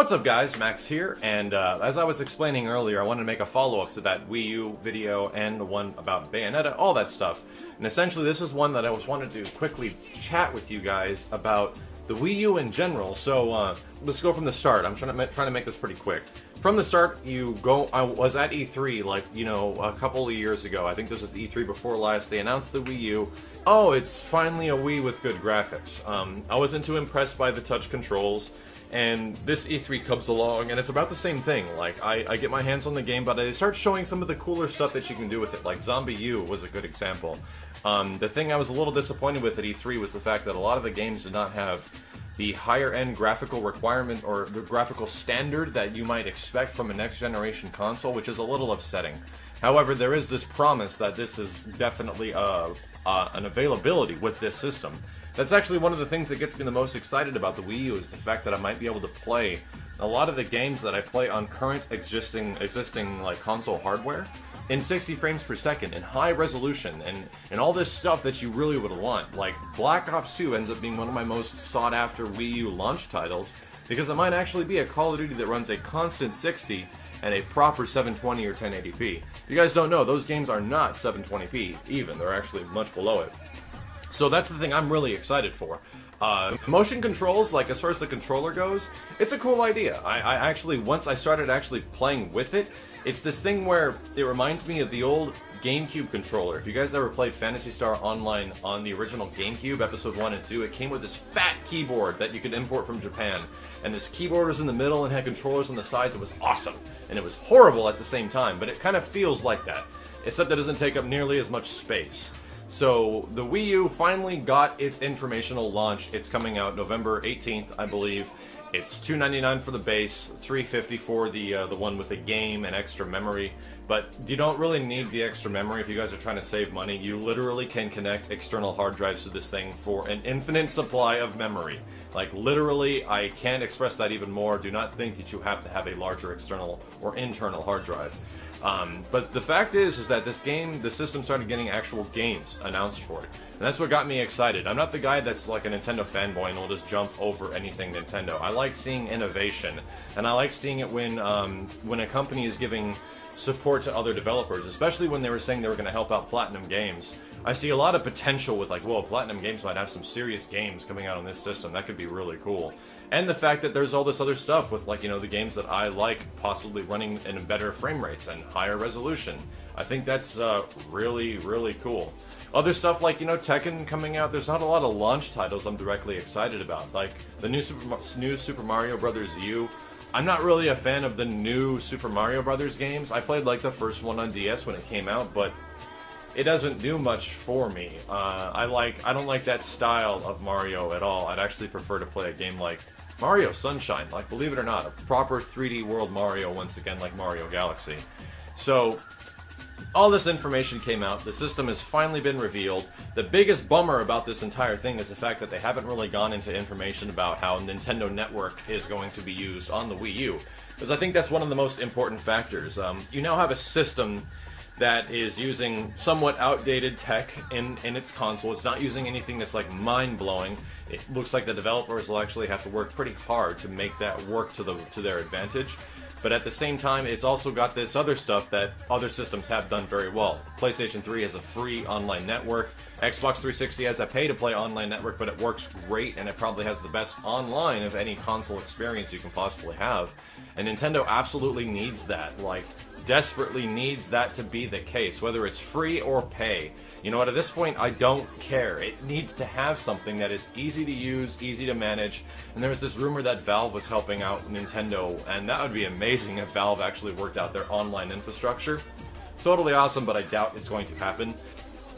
What's up guys, Max here, and as I was explaining earlier, I wanted to make a follow-up to that Wii U video and the one about Bayonetta, all that stuff. And essentially this is one that I wanted to quickly chat with you guys about the Wii U in general. So let's go from the start. I'm trying to make this pretty quick. From the start, I was at E3 like, a couple of years ago. I think this was the E3 before last. They announced the Wii U. Oh, it's finally a Wii with good graphics. I wasn't too impressed by the touch controls. And this E3 comes along, and it's about the same thing. Like, I get my hands on the game, but I start showing some of the cooler stuff that you can do with it. Like, Zombie U was a good example. The thing I was a little disappointed with at E3 was the fact that a lot of the games did not have the higher-end graphical requirement or the graphical standard that you might expect from a next-generation console, which is a little upsetting. However, there is this promise that this is definitely an availability with this system. That's actually one of the things that gets me the most excited about the Wii U, is the fact that I might be able to play a lot of the games that I play on current existing like console hardware in 60 frames per second, in high resolution, and all this stuff that you really would want. Like, Black Ops 2 ends up being one of my most sought after Wii U launch titles, because it might actually be a Call of Duty that runs a constant 60 and a proper 720 or 1080p. If you guys don't know, those games are not 720p even, they're actually much below it. So that's the thing I'm really excited for. Motion controls, like as far as the controller goes, it's a cool idea. I actually, once I started actually playing with it, it's this thing where it reminds me of the old GameCube controller. If you guys ever played Phantasy Star Online on the original GameCube, episode 1 and 2, it came with this fat keyboard that you could import from Japan. And this keyboard was in the middle and had controllers on the sides. It was awesome. And it was horrible at the same time, but it kind of feels like that. Except it doesn't take up nearly as much space. So the Wii U finally got its informational launch. It's coming out November 18th, I believe. It's $299 for the base, $350 for the one with the game and extra memory. But you don't really need the extra memory if you guys are trying to save money. You literally can connect external hard drives to this thing for an infinite supply of memory. Like, literally, I can't express that even more. Do not think that you have to have a larger external or internal hard drive. But the fact is that this game, the system started getting actual games announced for it. And that's what got me excited. I'm not the guy that's like a Nintendo fanboy and will just jump over anything Nintendo. I like seeing innovation, and I like seeing it when a company is giving support to other developers, especially when they were saying they were going to help out Platinum Games. I see a lot of potential with, like, whoa, Platinum Games might have some serious games coming out on this system. That could be really cool. And the fact that there's all this other stuff with, like, the games that I like possibly running in better frame rates and higher resolution. I think that's really, really cool. Other stuff like, Tekken coming out, there's not a lot of launch titles I'm directly excited about. Like, the new Super Mario Bros. U. I'm not really a fan of the new Super Mario Bros. Games. I played, like, the first one on DS when it came out, but it doesn't do much for me. I don't like that style of Mario at all. I'd actually prefer to play a game like Mario Sunshine, like, believe it or not, a proper 3D world Mario once again, like Mario Galaxy. So, all this information came out, the system has finally been revealed. The biggest bummer about this entire thing is the fact that they haven't really gone into information about how Nintendo Network is going to be used on the Wii U, because I think that's one of the most important factors. You now have a system that is using somewhat outdated tech in its console. It's not using anything that's like mind-blowing. It looks like the developers will actually have to work pretty hard to make that work to their advantage. But at the same time, it's also got this other stuff that other systems have done very well. PlayStation 3 has a free online network. Xbox 360 has a pay-to-play online network, but it works great, and it probably has the best online of any console experience you can possibly have. And Nintendo absolutely needs that, like, desperately needs that to be the case, whether it's free or pay. You know what, at this point, I don't care. It needs to have something that is easy to use, easy to manage, and there was this rumor that Valve was helping out Nintendo, and that would be amazing if Valve actually worked out their online infrastructure. Totally awesome, but I doubt it's going to happen.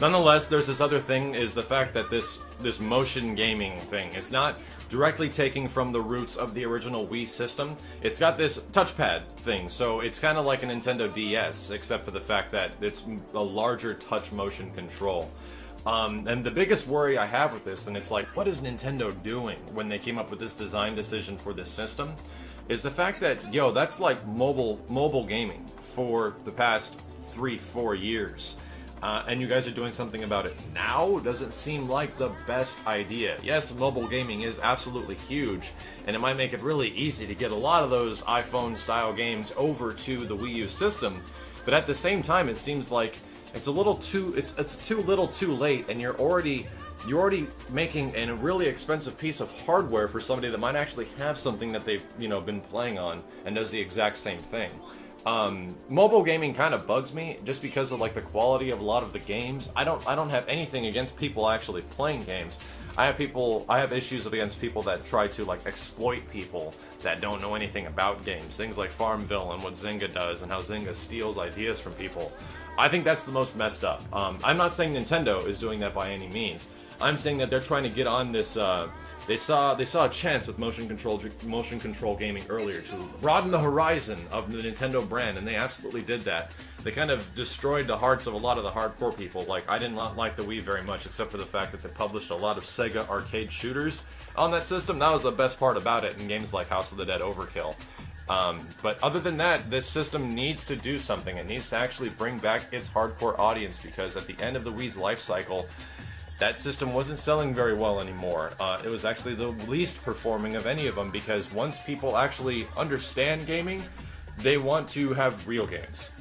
Nonetheless, there's this other thing, is the fact that this motion gaming thing is not directly taking from the roots of the original Wii system. It's got this touchpad thing, so it's kind of like a Nintendo DS, except for the fact that it's a larger touch motion control. And the biggest worry I have with this, and it's like, what is Nintendo doing when they came up with this design decision for this system, is the fact that, that's like mobile gaming for the past 3-4 years. and you guys are doing something about it now, doesn't seem like the best idea. Yes, mobile gaming is absolutely huge, and it might make it really easy to get a lot of those iPhone-style games over to the Wii U system, but at the same time, it seems like it's too little too late, and you're already making a really expensive piece of hardware for somebody that might actually have something that they've, been playing on and does the exact same thing. Mobile gaming kind of bugs me just because of like the quality of a lot of the games. I don't have anything against people actually playing games. I have issues against people that try to like exploit people that don't know anything about games. Things like Farmville and what Zynga does and how Zynga steals ideas from people. I think that's the most messed up. I'm not saying Nintendo is doing that by any means. I'm saying that they're trying to get on this. They saw a chance with motion control gaming earlier to broaden the horizon of the Nintendo brand, and they absolutely did that. They kind of destroyed the hearts of a lot of the hardcore people. Like, I did not like the Wii very much, except for the fact that they published a lot of Sega arcade shooters on that system. That was the best part about it in games like House of the Dead Overkill. But other than that, this system needs to do something. It needs to actually bring back its hardcore audience, because at the end of the Wii's life cycle, that system wasn't selling very well anymore. It was actually the least performing of any of them, because once people actually understand gaming, they want to have real games.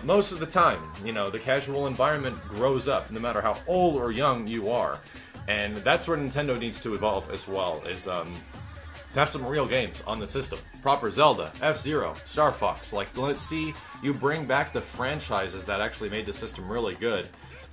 Most of the time, the casual environment grows up, no matter how old or young you are. And that's where Nintendo needs to evolve as well, is to have some real games on the system. Proper Zelda, F-Zero, Star Fox. Like, let's see you bring back the franchises that actually made the system really good.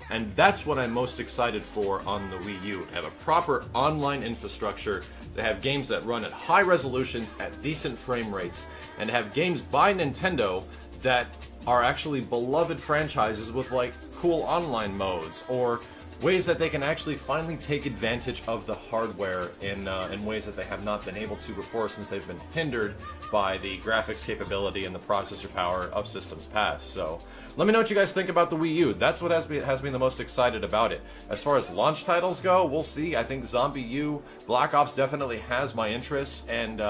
And that's what I'm most excited for on the Wii U. To have a proper online infrastructure, to have games that run at high resolutions, at decent frame rates, and to have games by Nintendo that are actually beloved franchises with, like, cool online modes, or ways that they can actually finally take advantage of the hardware in ways that they have not been able to before, since they've been hindered by the graphics capability and the processor power of systems past. So let me know what you guys think about the Wii U. That's what has me the most excited about it. As far as launch titles go, we'll see. I think Zombie U, Black Ops definitely has my interest, and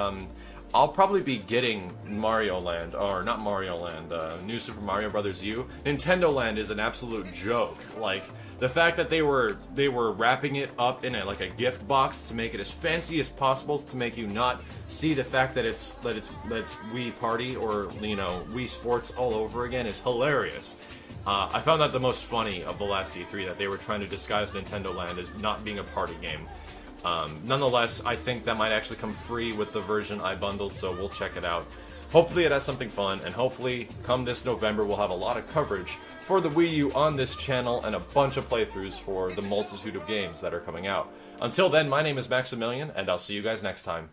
I'll probably be getting Mario Land, or not Mario Land, New Super Mario Bros. U. Nintendo Land is an absolute joke. Like, the fact that they were wrapping it up in a gift box to make it as fancy as possible, to make you not see the fact that it's Wii Party or Wii Sports all over again, is hilarious. I found that the most funny of the last E3, that they were trying to disguise Nintendo Land as not being a party game. Nonetheless, I think that might actually come free with the version I bundled, so we'll check it out. Hopefully it has something fun, and hopefully come this November we'll have a lot of coverage for the Wii U on this channel, and a bunch of playthroughs for the multitude of games that are coming out. Until then, my name is Maximilian, and I'll see you guys next time.